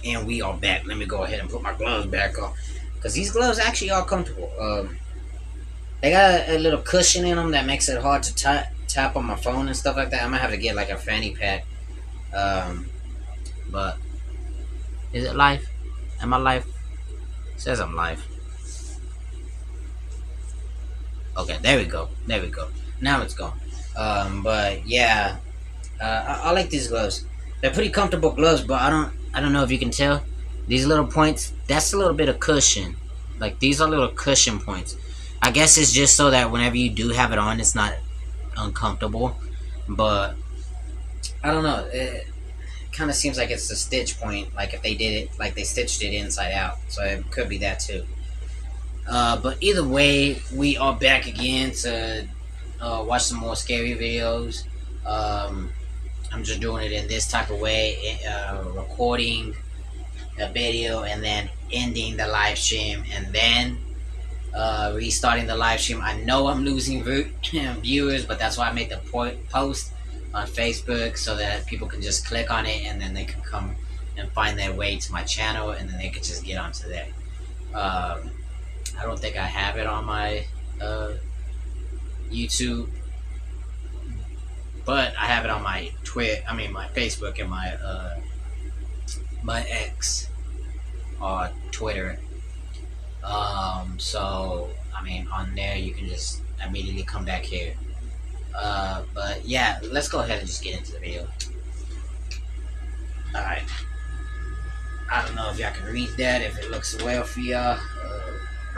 And we are back. Let me go ahead and put my gloves back on, because these gloves actually are comfortable. They got a little cushion in them that makes it hard to tap on my phone and stuff like that. I might have to get like a fanny pack. But is it live? Am I live? It says I'm live. Okay, there we go. There we go. Now it's gone. But yeah, I like these gloves. They're pretty comfortable gloves, but I don't know if you can tell. These little points, that's a little bit of cushion. Like these are little cushion points. I guess it's just so that whenever you do have it on, it's not uncomfortable. But I don't know. It kind of seems like it's the stitch point. Like if they did it, like they stitched it inside out. So it could be that too. But either way, we are back again to watch some more scary videos. I'm just doing it in this type of way, recording a video and then ending the live stream and then restarting the live stream. I know I'm losing viewers, but that's why I made the post on Facebook so that people can just click on it and then they can come and find their way to my channel and then they can just get onto there. I don't think I have it on my YouTube, but I have it on my my Facebook and my X or Twitter. So I mean, on there you can just immediately come back here. But yeah, let's go ahead and just get into the video. All right. I don't know if y'all can read that, if it looks well for y'all.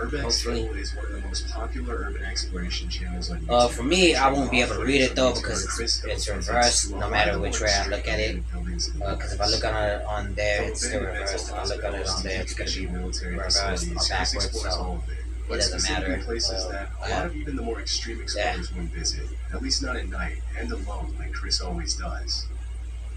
Urban Explorer is one of the most popular urban exploration channels on YouTube. For me, I won't be able to read it though because it's reversed no matter which way I look at it. Because if I look on it on there, it's still reversed. If I look at it on there, it's going to be reversed or backwards. So it doesn't matter. Places that a lot of even the more extreme explorers wouldn't visit, at least not at night and alone, like Chris always does.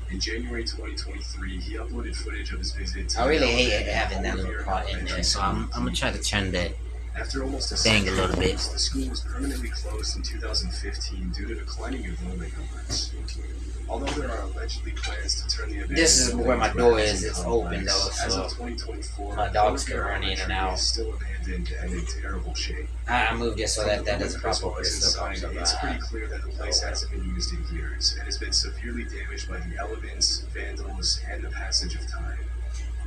In January 2023, he uploaded footage of his visit to I really hate having that little part in there, so I'm gonna try to turn that thing a little bit. The school was permanently closed in 2015 due to declining enrollment numbers. Although there are allegedly plans to turn the event. This is where my door is. It's open though, as so of 2024, my dogs can run in and out. Is still abandoned and in terrible shape. I moved it so that doesn't pop up. It's pretty clear that the place hasn't been used in years and has been severely damaged by the elements, vandals, and the passage of time.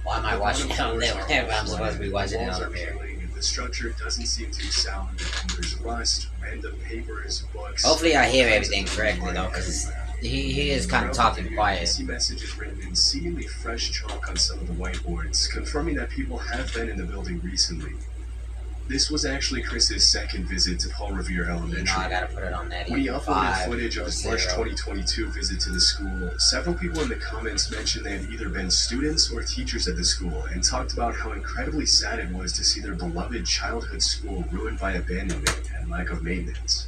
Why am I watching it on there whenever I'm supposed to be watching it on there? The structure doesn't seem too sound, and there's rust, random papers, books. Hopefully I hear everything correctly though, because he is kind of talking quiet. I see messages written in seemingly fresh chalk on some of the whiteboards, confirming that people have been in the building recently. This was actually Chris's second visit to Paul Revere Elementary. I gotta put it on that. When he uploaded footage of his March 2022 visit to the school, several people in the comments mentioned they had either been students or teachers at the school and talked about how incredibly sad it was to see their beloved childhood school ruined by abandonment and lack of maintenance.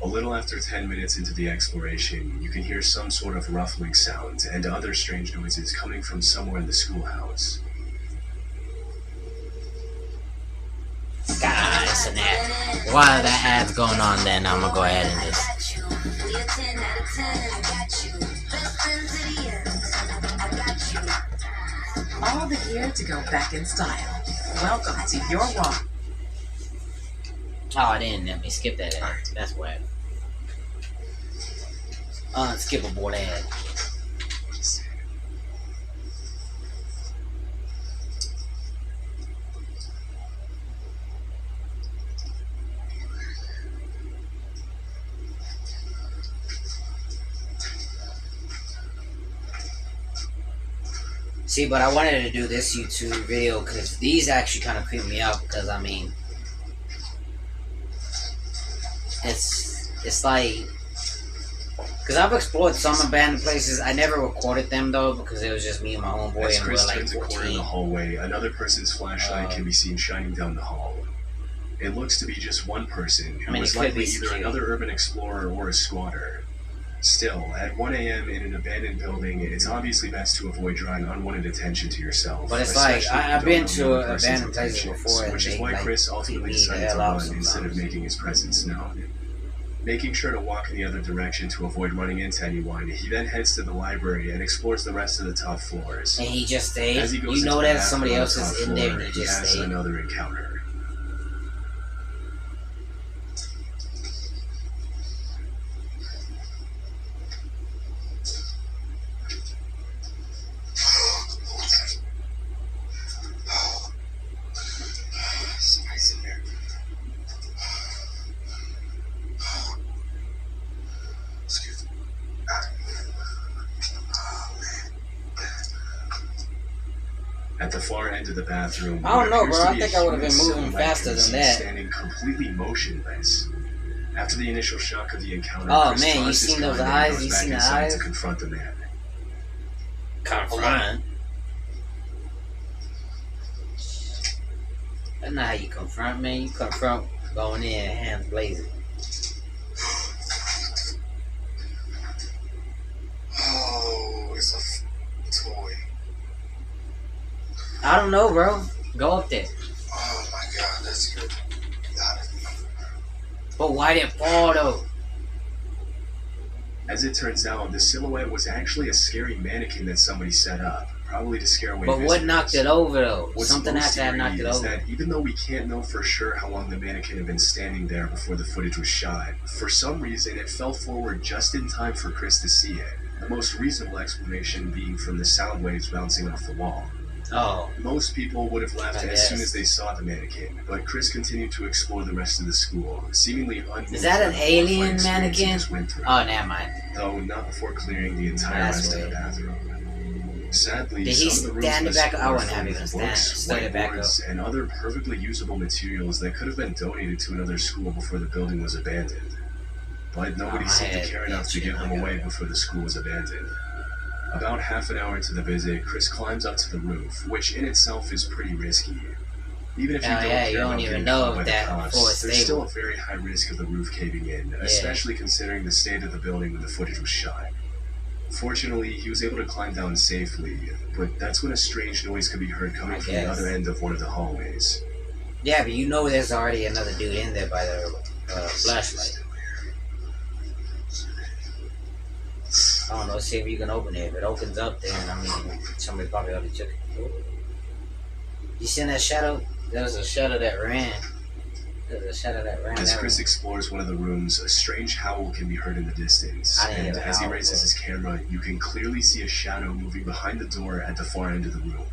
A little after 10 minutes into the exploration, you can hear some sort of ruffling sound and other strange noises coming from somewhere in the schoolhouse. Guys, and that while that ad's going on, then I'm gonna go ahead and just. All the gear to go back in style. Welcome to your walk. Oh, it didn't let me skip that ad. That's whack. Unskippable ad. See, but I wanted to do this YouTube video because these actually kind of creep me out because, I mean, it's like, because I've explored some abandoned places. I never recorded them, though, because it was just me and my homeboy, As and we Chris were like turns a corner in 14. the hallway, another person's flashlight can be seen shining down the hall. It looks to be just one person, who was likely either another urban explorer or a squatter. Still, at 1 a.m. in an abandoned building, it's obviously best to avoid drawing unwanted attention to yourself. But it's like, I've been to abandoned places before, and which is why Chris ultimately decided to run instead of making his presence known. Making sure to walk in the other direction to avoid running into anyone, he then heads to the library and explores the rest of the top floors. And he just stayed. As he goes You know into the that somebody bathroom on else the top is in there and floor, he he just has stayed. another encounter. Somebody's in there. Excuse me. Oh, man. At the far end of the bathroom, I don't know, what appears bro. to I be a think I would have human been moving silhouette faster can be than seen that. standing completely motionless. After the initial shock of the encounter, Oh, Chris man, you draws his seen those gun and eyes? goes You back seen the inside eyes? to confront the man. Confront. That's not how you confront, man. You confront going in, hands blazing. Oh, it's a toy. I don't know, bro. Go up there. Oh, my God. That's good. Got it. But why did it fall, though? As it turns out, the silhouette was actually a scary mannequin that somebody set up, probably to scare away But what visitors. knocked it over, though? What's Something most after that knocked it eerie is over. that even though we can't know for sure how long the mannequin had been standing there before the footage was shot, for some reason it fell forward just in time for Chris to see it. The most reasonable explanation being from the sound waves bouncing off the wall. Oh. Most people would have left I as soon guess. as they saw the mannequin, but Chris continued to explore the rest of the school, seemingly unmoved Is that by an the horrifying alien experience he mannequin? just went through. Oh, never mind. Though not before clearing the entire That's rest of weird. the bathroom. Sadly, Did he some of the rooms stand in it the back? school I are wouldn't have filled even with stand. books, Stood it back up. whiteboards, and other perfectly usable materials that could have been donated to another school before the building was abandoned. But nobody my seemed to head care enough to itching. give them away before the school was abandoned. About half an hour into the visit, Chris climbs up to the roof, which in itself is pretty risky. Even if you Hell don't yeah, care you don't about even getting know caught if by the that cops, floor is there's still stable. a very high risk of the roof caving in, especially considering the state of the building when the footage was shot. Fortunately, he was able to climb down safely, but that's when a strange noise could be heard coming I from the guess. other end of one of the hallways. Yeah, but you know there's already another dude in there by the flashlight. I don't know, see if you can open it. If it opens up, then, I mean, somebody probably already took it. You seen that shadow? There was a shadow that ran. There was a shadow that ran. As That Chris was- explores one of the rooms, a strange howl can be heard in the distance, I didn't hear and the as he howl, raises but- his camera, you can clearly see a shadow moving behind the door at the far end of the room.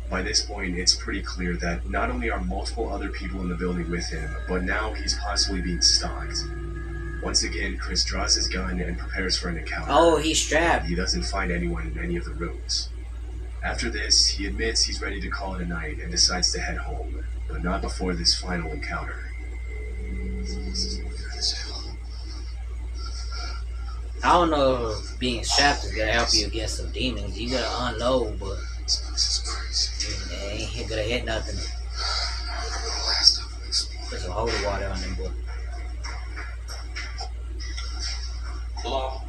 By this point, it's pretty clear that not only are multiple other people in the building with him, but now he's possibly being stalked. Once again, Chris draws his gun and prepares for an encounter. Oh, he's strapped. He doesn't find anyone in any of the rooms. After this, he admits he's ready to call it a night and decides to head home, but not before this final encounter. I don't know if being strapped is gonna help you against some demons. You gotta unload, but This place is crazy. it ain't gonna hit nothing. I remember the last time I explored. Put some holy water on them, boy. Hello?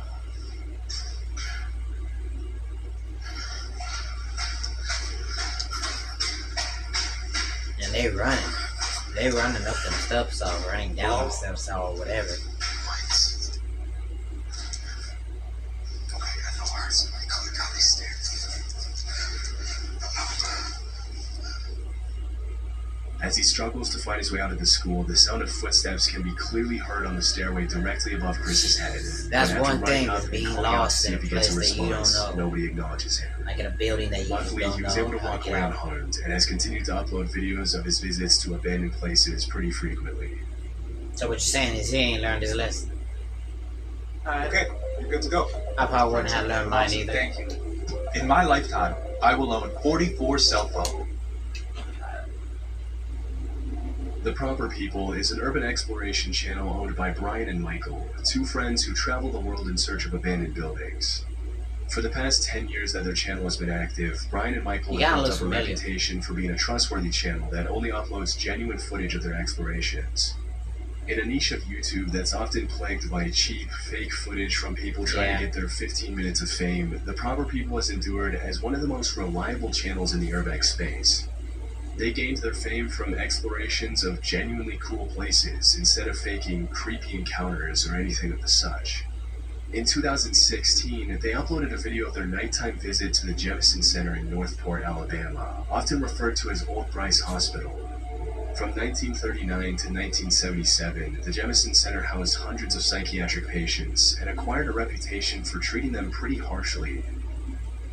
And they running. They running up them steps or running down them steps or whatever. Lights. Okay, I know where somebody coming down these stairs. As he struggles to find his way out of the school, the sound of footsteps can be clearly heard on the stairway directly above Chris's head. That's But after one running thing up is and being calling out to lost see in if a he gets place that you don't response, know. nobody acknowledges him. Like in a building that you Luckily, don't he was know able to how walk get away out. unharmed and has continued to upload videos of his visits to abandoned places pretty frequently. So what you're saying is he ain't learned his lesson. Alright. Okay, you're good to go. I probably wouldn't have learned mine Awesome, either. Thank you. In my lifetime, I will own 44 cell phones. The Proper People is an urban exploration channel owned by Brian and Michael, two friends who travel the world in search of abandoned buildings. For the past 10 years that their channel has been active, Brian and Michael You have gotta built look up a familiar. reputation for being a trustworthy channel that only uploads genuine footage of their explorations. In a niche of YouTube that's often plagued by cheap, fake footage from people trying Yeah. to get their 15 minutes of fame, The Proper People has endured as one of the most reliable channels in the urbex space. They gained their fame from explorations of genuinely cool places instead of faking creepy encounters or anything of the such. In 2016, they uploaded a video of their nighttime visit to the Jemison Center in Northport, Alabama, often referred to as Old Bryce Hospital. From 1939 to 1977, the Jemison Center housed hundreds of psychiatric patients and acquired a reputation for treating them pretty harshly.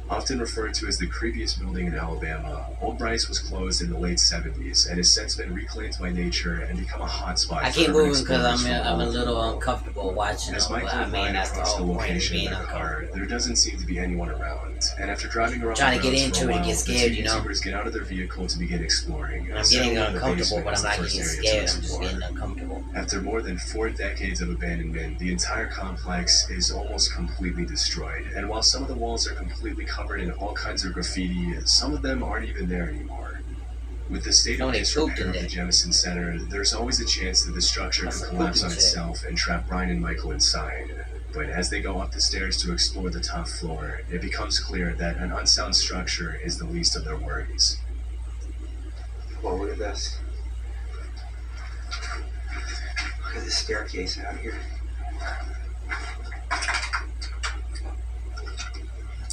Often referred to as the creepiest building in Alabama, Old Bryce was closed in the late 70s and has since been reclaimed by nature and become a hotspot. I keep moving because I'm a little uncomfortable watching them, but I mean, that's the whole point of being uncomfortable. There doesn't seem to be anyone around, and after driving around trying to get into it and get scared, you know. YouTubers get out of their vehicle to begin exploring. I'm getting uncomfortable, but I'm not getting scared, I'm just getting uncomfortable. After more than 4 decades of abandonment, the entire complex is almost completely destroyed, and while some of the walls are completely covered in all kinds of graffiti, some of them aren't even there anymore. With the state of disrepair of the Jemison Center, there's always a chance that the structure could collapse on itself and trap Brian and Michael inside. But as they go up the stairs to explore the top floor, it becomes clear that an unsound structure is the least of their worries. Well, look at this. Look at this staircase out here.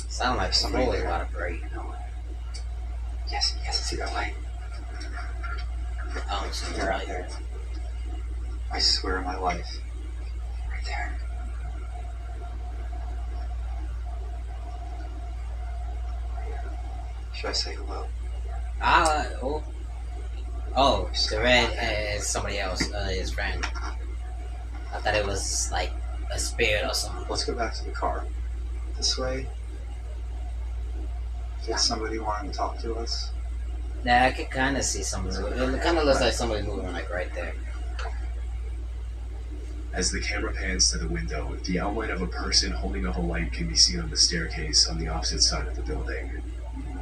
Sound like Somebody somebody there. about to break. Yes, see that light? I don't see They're the out light. there. I swear on my life. Right there. Should I say hello? Oh, the red is somebody else, his friend. I thought it was like a spirit or something. Let's go back to the car. This way. If it's somebody wanting to talk to us. Yeah, I could kind of see somebody. It kind of looks like somebody moving like right there. As the camera pans to the window, the outline of a person holding up a light can be seen on the staircase on the opposite side of the building.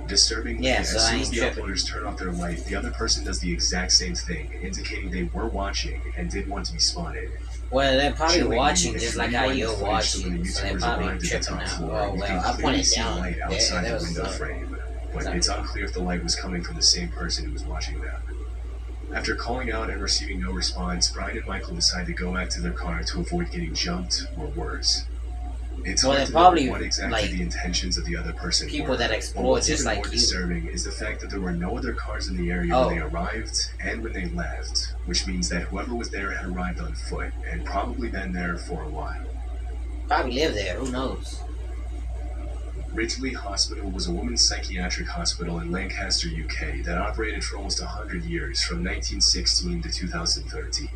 Disturbingly, Yeah, so as I soon as ain't the tripping. uploaders turn off their light, the other person does the exact same thing, indicating they were watching and did want to be spotted. Well, they're probably Chillingly, watching if just you like how rewind the you're footage to when watching, the so they're YouTubers probably arrived at the tripping top now. floor, Oh you well, can I clearly pointed see a down. light There, outside there the was window some. frame, but it's unclear if the light was coming from the same person who was watching them. After calling out and receiving no response, Brian and Michael decide to go back to their car to avoid getting jumped or worse. It's Well, hard they're to know probably, what exactly like, the intentions of the other person people were. that But explore what's just even like more you. disturbing is the fact that there were no other cars in the area when they arrived and when they left, which means that whoever was there had arrived on foot and probably been there for a while. Probably live there. Who knows? Ridgely Hospital was a women's psychiatric hospital in Lancaster, UK that operated for almost 100 years from 1916 to 2013.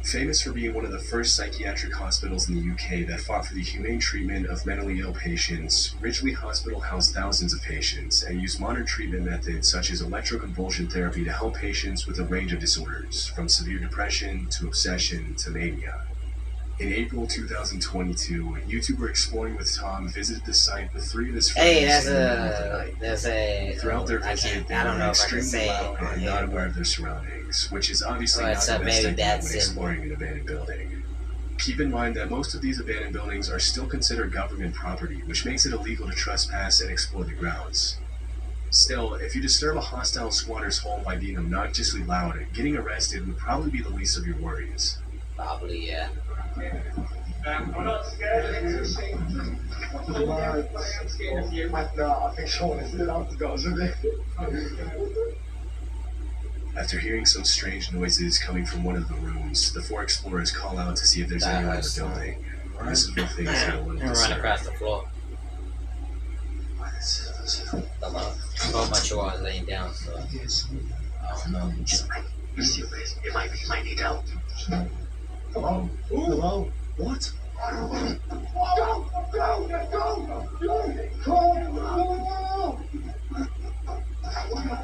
Famous for being one of the first psychiatric hospitals in the UK that fought for the humane treatment of mentally ill patients, Ridgely Hospital housed thousands of patients and used modern treatment methods such as electroconvulsion therapy to help patients with a range of disorders, from severe depression to obsession to mania. In April 2022, YouTuber Exploring with Tom visited the site with 3 of his friends Hey, in the middle of the night. Throughout their visit, they I don't were know if I can extremely say loud it on and here, not but- aware of their surroundings, which is obviously Well, not it's the a best very idea bad when symbol. exploring an abandoned building. Keep in mind that most of these abandoned buildings are still considered government property, which makes it illegal to trespass and explore the grounds. Still, if you disturb a hostile squatter's home by being obnoxiously loud, getting arrested would probably be the least of your worries. Probably, yeah. I'm not scared. I think someone is out the guys of it. After hearing some strange noises coming from one of the rooms, the 4 explorers call out to see if there's anyone in the building. This is where things get a little And run disturbing. across the floor. Hello. So much you are laying down, so. I don't know. You might need help. Hello? Hello? What?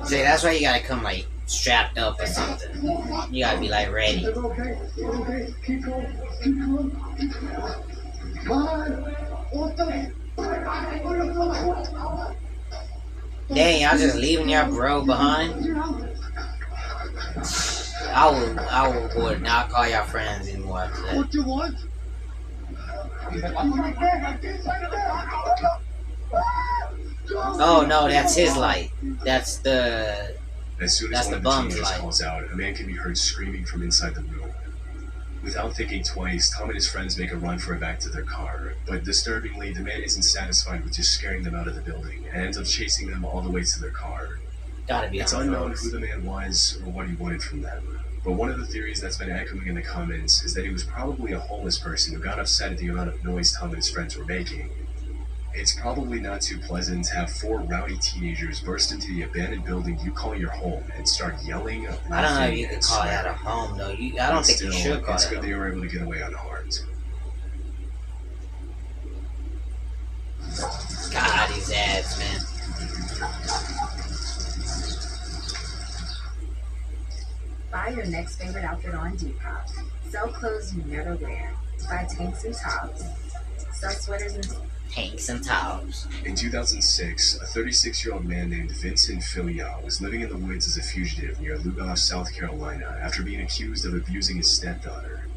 See, that's why you gotta come like strapped up or something. You gotta be like ready. Okay. Keep going. Come on. What the? Dang, y'all just leaving your bro behind? I would not call y'all friends anymore after that. What do you want? Oh no, that's his light. That's the As soon as That's one the of the bum's teenagers life. calls out, a man can be heard screaming from inside the room. Without thinking twice, Tom and his friends make a run for it back to their car, but disturbingly, the man isn't satisfied with just scaring them out of the building and ends up chasing them all the way to their car. Gotta be It's on unknown drugs. who the man was or what he wanted from them, but one of the theories that's been echoing in the comments is that he was probably a homeless person who got upset at the amount of noise Tom and his friends were making. It's probably not too pleasant to have 4 rowdy teenagers burst into the abandoned building you call your home and start yelling, I don't know laughing, if you could and call that a swearing. home though. I don't think you should call It's that. good they were able to get away unharmed. God, these ads, man. Buy your next favorite outfit on Depop. Sell clothes you never wear. Buy tanks and tops. Sell sweaters and Tanks and towels. In 2006, a 36-year-old man named Vincent Filial was living in the woods as a fugitive near Lugoff, South Carolina, after being accused of abusing his stepdaughter.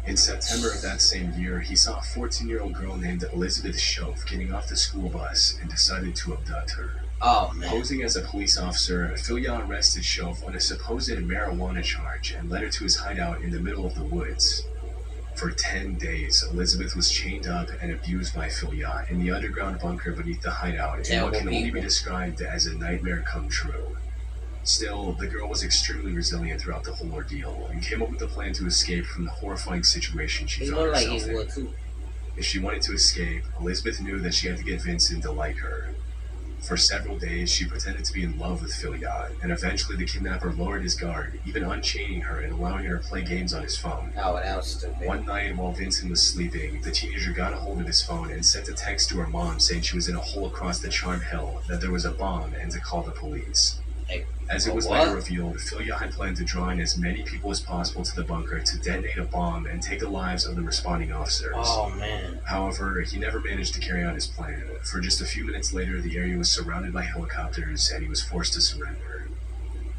In September of that same year, he saw a 14-year-old girl named Elizabeth Schoaf getting off the school bus and decided to abduct her. Oh man. Posing as a police officer, Filial arrested Schoaf on a supposed marijuana charge and led her to his hideout in the middle of the woods. For 10 days, Elizabeth was chained up and abused by Filial in the underground bunker beneath the hideout in Terrible what can only be people. described as a nightmare come true. Still, the girl was extremely resilient throughout the whole ordeal and came up with a plan to escape from the horrifying situation she He found looked like herself he in. would too. If she wanted to escape, Elizabeth knew that she had to get Vincent to like her. For several days, she pretended to be in love with Filial, and eventually the kidnapper lowered his guard, even unchaining her and allowing her to play games on his phone. Oh, that was stupid. One night, while Vincent was sleeping, the teenager got a hold of his phone and sent a text to her mom saying she was in a hole across the Charm Hill, that there was a bomb, and to call the police. Hey, As it was what? later revealed, Filial had planned to draw in as many people as possible to the bunker to detonate a bomb and take the lives of the responding officers. Oh man. However, he never managed to carry out his plan. For just a few minutes later, the area was surrounded by helicopters and he was forced to surrender.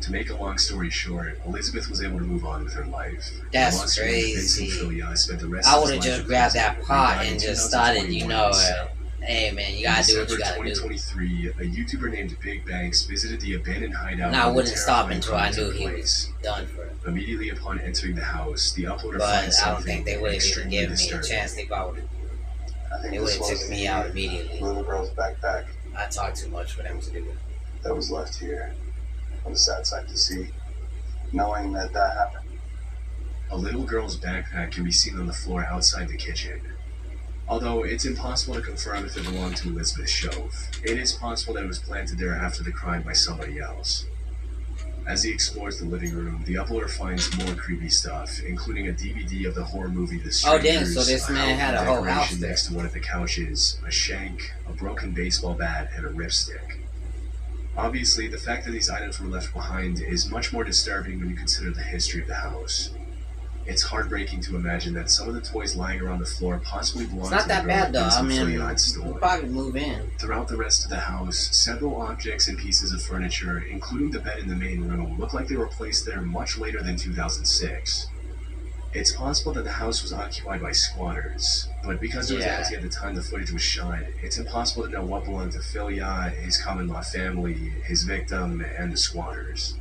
To make a long story short, Elizabeth was able to move on with her life. That's Once again, crazy. Vincent Filial spent the rest I of would his have life just in grabbed prison. that pot He died in and just started, 2021. hey man, you In gotta do what you December gotta do. 2023, a YouTuber named Big Banks visited the abandoned hideout. And I where the wouldn't stop terrifying until I crime knew took he place. was done for it. Immediately upon entering the house, the uploader But finds I don't something think they would have even extremely given me a disturbing. chance. They probably I think they would this have was taken me the out immediately. little girl's backpack I talk too much for them to do it. that was left here. What a sad sight to see, knowing that that happened. A little girl's backpack can be seen on the floor outside the kitchen. Although it's impossible to confirm if it belonged to Elizabeth Schoaf, it is possible that it was planted there after the crime by somebody else. As he explores the living room, the uploader finds more creepy stuff, including a DVD of the horror movie The Oh, Strangers, damn, so this man had a whole house decoration there. next to one of the couches, a shank, a broken baseball bat, and a ripstick. Obviously, the fact that these items were left behind is much more disturbing when you consider the history of the house. It's heartbreaking to imagine that some of the toys lying around the floor possibly It's belonged not to the that girl bad though. that I Vincent mean, Filial had we'll stolen. probably move in. Throughout the rest of the house, several objects and pieces of furniture, including the bed in the main room, look like they were placed there much later than 2006. It's possible that the house was occupied by squatters, but because it was Yeah. empty at the time the footage was shot, it's impossible to know what belonged to Filial, his common-law family, his victim, and the squatters.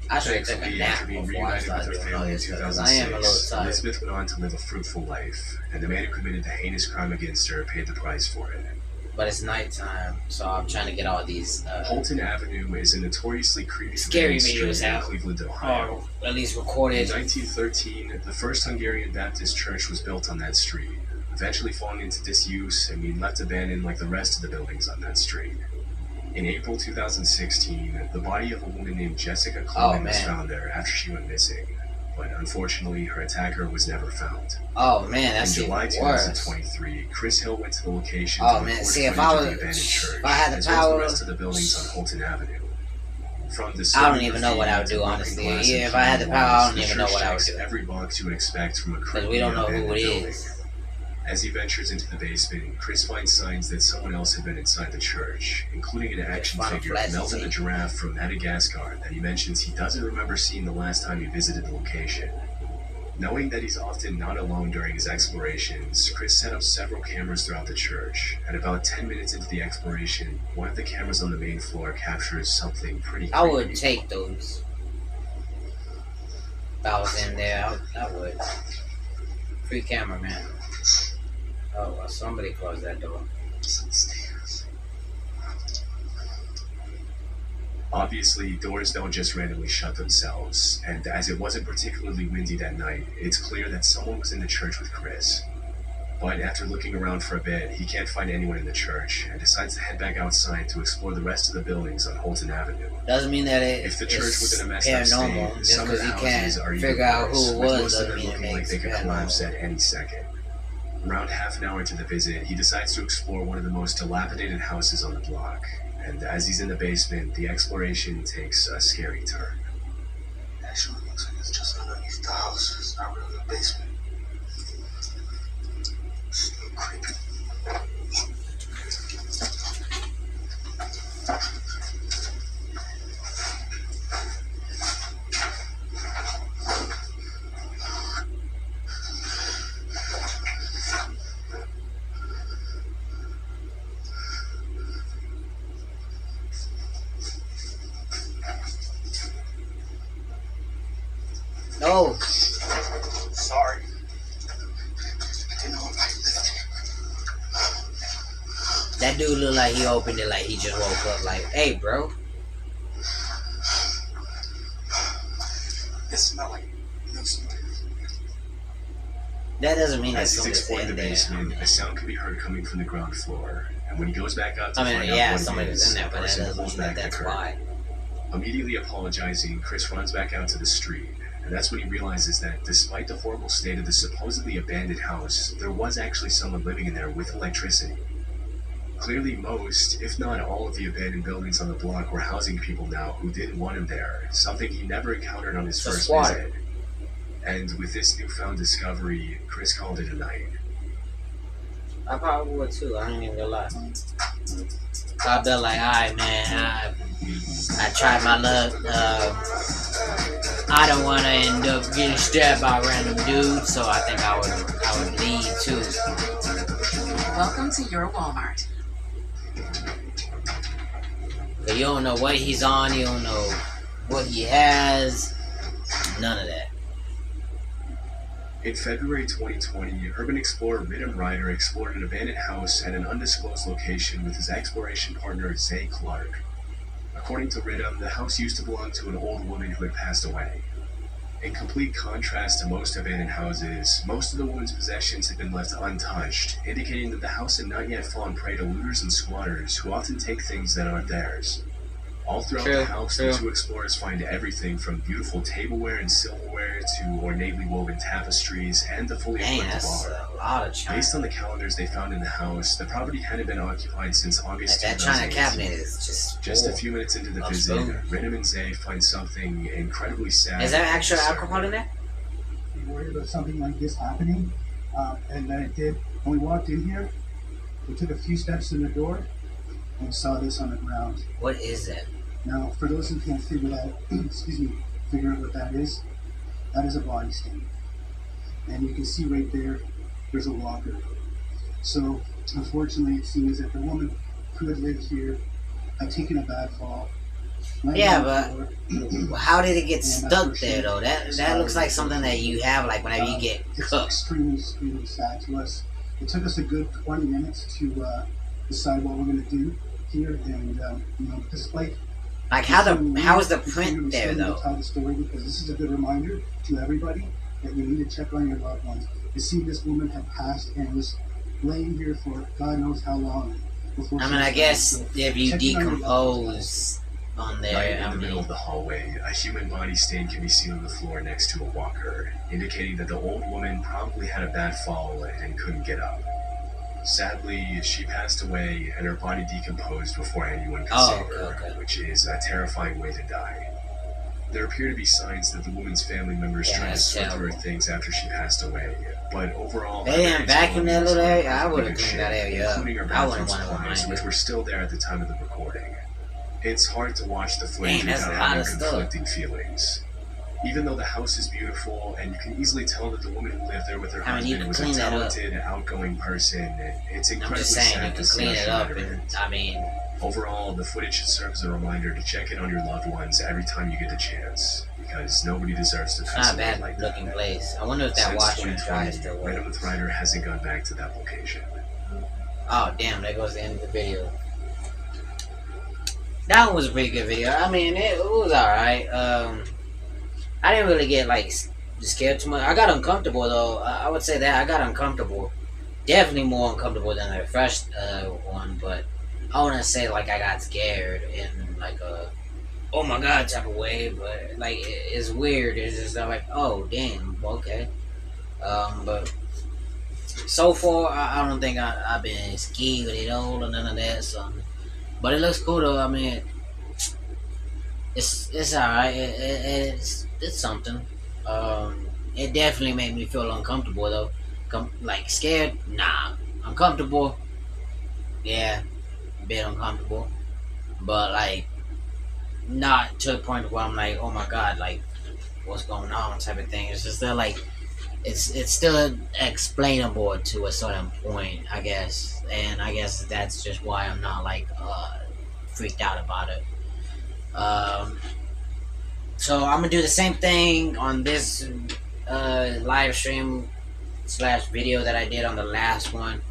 I should take a Thankfully, nap after being before I reunited start with her doing all family in this stuff. 'Cause I am a little 2006, tired. Elizabeth went on to live a fruitful life, and the man who committed the heinous crime against her paid the price for it. But it's nighttime, so I'm trying to get all these Holton Avenue is a notoriously creepy Scary street videos in out. Cleveland, Ohio. or at least In recorded. 1913, the first Hungarian Baptist church was built on that street, eventually falling into disuse and being left abandoned like the rest of the buildings on that street. In April 2016, the body of a woman named Jessica Coleman was man. found there after she went missing, but unfortunately her attacker was never found. Oh man, that's In July even worse. 2023, Chris Hill went to the location Oh, to man, record see, if footage I of the was- abandoned church, if I had the as well as power- the rest of the buildings on Holton Avenue. From the I don't even know what I would do, honestly. Yeah, if I had the power, I don't even know what I would do. Every box you would expect from a Because creepy we don't know who abandoned it building. is. As he ventures into the basement, Chris finds signs that someone else had been inside the church, including an action Final figure, Fantasy. Melvin the giraffe from Madagascar, that he mentions he doesn't remember seeing the last time he visited the location. Knowing that he's often not alone during his explorations, Chris set up several cameras throughout the church. And about 10 minutes into the exploration, one of the cameras on the main floor captures something pretty I would creepy. take those. If I was in there, I would. Free camera, man. Oh, well, somebody closed that door. Upstairs. Obviously, doors don't just randomly shut themselves, and as it wasn't particularly windy that night, it's clear that someone was in the church with Chris. But after looking around for a bit, he can't find anyone in the church, and decides to head back outside to explore the rest of the buildings on Holton Avenue. Doesn't mean that If the church was in a messed up paranormal. state, Just some of because the you can't houses are even figure out worse, who it with was most of doesn't them mean it looking like makes they it could collapse paranormal. at any second. Around half an hour into the visit, he decides to explore one of the most dilapidated houses on the block. And as he's in the basement, the exploration takes a scary turn. Actually, looks like it's just underneath the house. It's not really a basement. Still creepy. No. Sorry. I didn't know if I lived here. That dude looked like he opened it like he just woke up. Like, hey, bro. It smelled like new smell. That doesn't mean that As he's somebody's exploring the in there. basement, a sound can be heard coming from the ground floor. And when he goes back out to I mean, find yeah, out what somebody it was is, in there, a but that person doesn't pulls mean that back the that's curtain. why. Immediately apologizing, Chris runs back out to the street. And that's when he realizes that despite the horrible state of the supposedly abandoned house, there was actually someone living in there with electricity. Clearly most, if not all of the abandoned buildings on the block were housing people now who didn't want him there, something he never encountered on his It's a first squatter. visit. And with this newfound discovery, Chris called it a night. I probably would too. I ain't even gonna lie. I'd be like, alright, man, I tried my luck. I don't want to end up getting stabbed by a random dude, so I think I would leave too. Welcome to your Walmart. But you don't know what he's on. You don't know what he has. None of that. In February 2020, urban explorer Rhythm Ryder explored an abandoned house at an undisclosed location with his exploration partner Zay Clark. According to Rhythm, the house used to belong to an old woman who had passed away. In complete contrast to most abandoned houses, most of the woman's possessions had been left untouched, indicating that the house had not yet fallen prey to looters and squatters who often take things that aren't theirs. All throughout the house, the two explorers find everything from beautiful tableware and silverware to ornately woven tapestries and the fully Dang, equipped that's bar. a lot of China. Based on the calendars they found in the house, the property hadn't been occupied since August Like that China 2018. cabinet is Just a full. few minutes into the Of visit, spoons. Rhythm and Zay find something incredibly sad. Is there and actual disturbing. alcohol in there? We worried about something like this happening, and then it did. When we walked in here, we took a few steps in the door and saw this on the ground. What is that? Now, for those who can't figure that, figure out what that is a body stain. And you can see right there, there's a walker. So, unfortunately, it seems that the woman who had lived here had taken a bad fall. landed Yeah, on the but floor. how did it get Yeah, that's stuck for there sure. though? That looks like something that you have like whenever you get It's cooked. extremely, extremely sad to us. It took us a good 20 minutes to decide what we're going to do here, and despite Like how is the print there to though? tell the story, because this is a good reminder to everybody that you need to check on your loved ones. You see, this woman had passed and was laying here for God knows how long. Before I she mean, I was guess found. So if you checking on your loved ones. decompose on Right there, in I the middle mean, of the hallway, a human body stain can be seen on the floor next to a walker, indicating that the old woman probably had a bad fall and couldn't get up. Sadly, she passed away and her body decomposed before anyone could Oh, save her, okay. which is a terrifying way to die. There appear to be signs that the woman's family members Yeah, tried to that's sort through her terrible. things after she passed away, but overall, They her didn't parents' vacuum that belongings little are area? I in would've good cleaned that shape, area up. including her I bathroom wouldn't want to supplies, remind which you. were still there at the time of the recording. It's hard to watch the footage Dang, that's without a lot having of stuff. conflicting feelings. Even though the house is beautiful and you can easily tell that the woman who lived there with her I mean, you husband can was a clean that up. talented, outgoing person, it's I'm incredibly just saying, you sad can to see clean how it she up, let her and end. I mean, Overall, the footage should serve as a reminder to check in on your loved ones every time you get the chance, because nobody deserves to it's pass not a away bad like looking that. place. I wonder if that Since washroom 2020, dry still Random works. with Ryder hasn't gone back to that location. Oh damn, there goes the end of the video. That one was a pretty good video. I mean, it was alright. I didn't really get like scared too much. I got uncomfortable though. I would say that I got uncomfortable. Definitely more uncomfortable than the first one, but I wouldn't say like I got scared in like a oh my god type of way. But like it's weird. It's just like oh damn, okay. But so far I don't think I've been scared at all or none of that. So, but it looks cool though. I mean, it's alright. It's something. It definitely made me feel uncomfortable though. Like scared? Nah. Uncomfortable? Yeah, a bit uncomfortable. But like not to the point where I'm like, oh my god, like what's going on type of thing. It's just still like it's still explainable to a certain point, I guess. And I guess that's just why I'm not like freaked out about it. Um, so I'm gonna do the same thing on this live stream slash video that I did on the last one.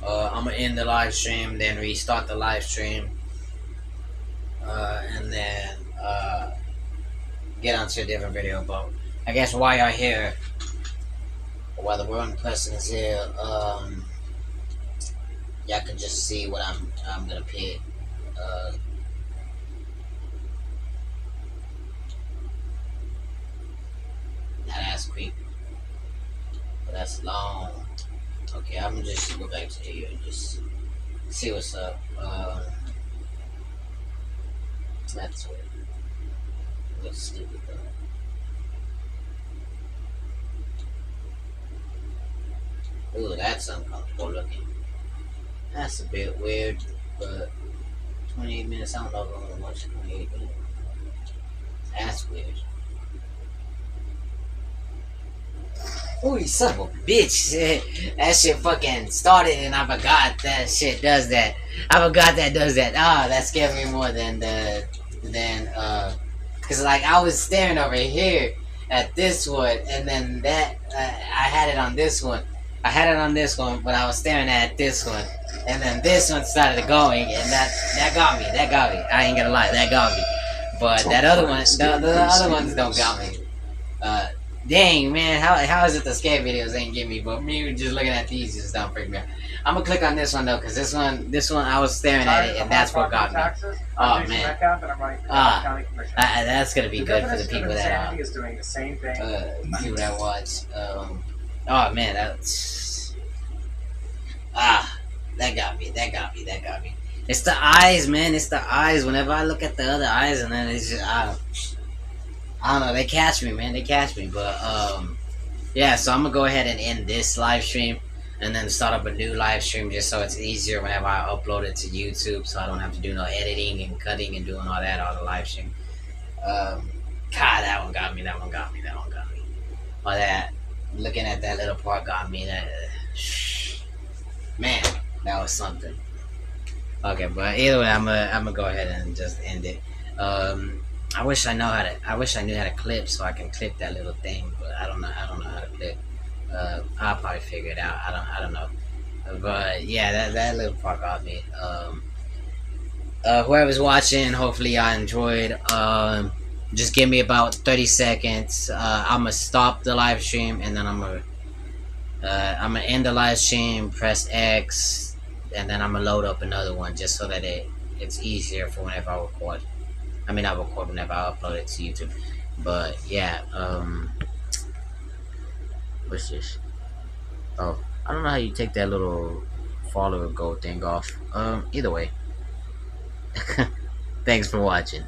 I'm gonna end the live stream, then restart the live stream, and then get onto a different video. But I guess while you're here, while the one person is here, y'all can just see what I'm gonna pick. That's quick, but that's long. Okay, I'm gonna just go back to here and just see what's up. That's what looks stupid though. Ooh, that's uncomfortable looking. That's a bit weird, but 28 minutes. I don't know if I'm gonna watch 28 minutes. That's weird. Ooh, you son of a bitch. That shit fucking started and I forgot that shit does that. I forgot that does that. Ah, that scared me more than cause like I was staring over here at this one and then that, I had it on this one. I had it on this one, but I was staring at this one. And then this one started going and that got me. That got me. I ain't gonna lie, that got me. But that other one, the other ones don't got me. Dang man, how is it the scare videos ain't get me, but me just looking at these just don't freak me out. I'm gonna click on this one though, cause this one I was staring at it and that's what got me. Oh man, that's gonna be good for the people that people that watch. Oh man, that's that got me. It's the eyes, man. It's the eyes. Whenever I look at the other eyes, and then it's just I don't know, they catch me, man. They catch me. But yeah, so I'm gonna go ahead and end this live stream and then start up a new live stream just so it's easier whenever I upload it to YouTube, so I don't have to do no editing and cutting and doing all that on the live stream. God, that one got me. All that looking at that little part got me. That man, that was something. Okay, but either way, I'm gonna go ahead and just end it. I wish I knew how to clip so I can clip that little thing, but I don't know how to clip. I'll probably figure it out. I don't know. But yeah, that little part got me. Whoever's watching, hopefully I enjoyed. Just give me about 30 seconds. I'm gonna stop the live stream and then I'm gonna end the live stream, press X, and then I'm gonna load up another one just so that it's easier for whenever I record. I mean, I record whenever I upload it to YouTube. But yeah, what's this? Oh, I don't know how you take that little follower gold thing off. Either way, thanks for watching.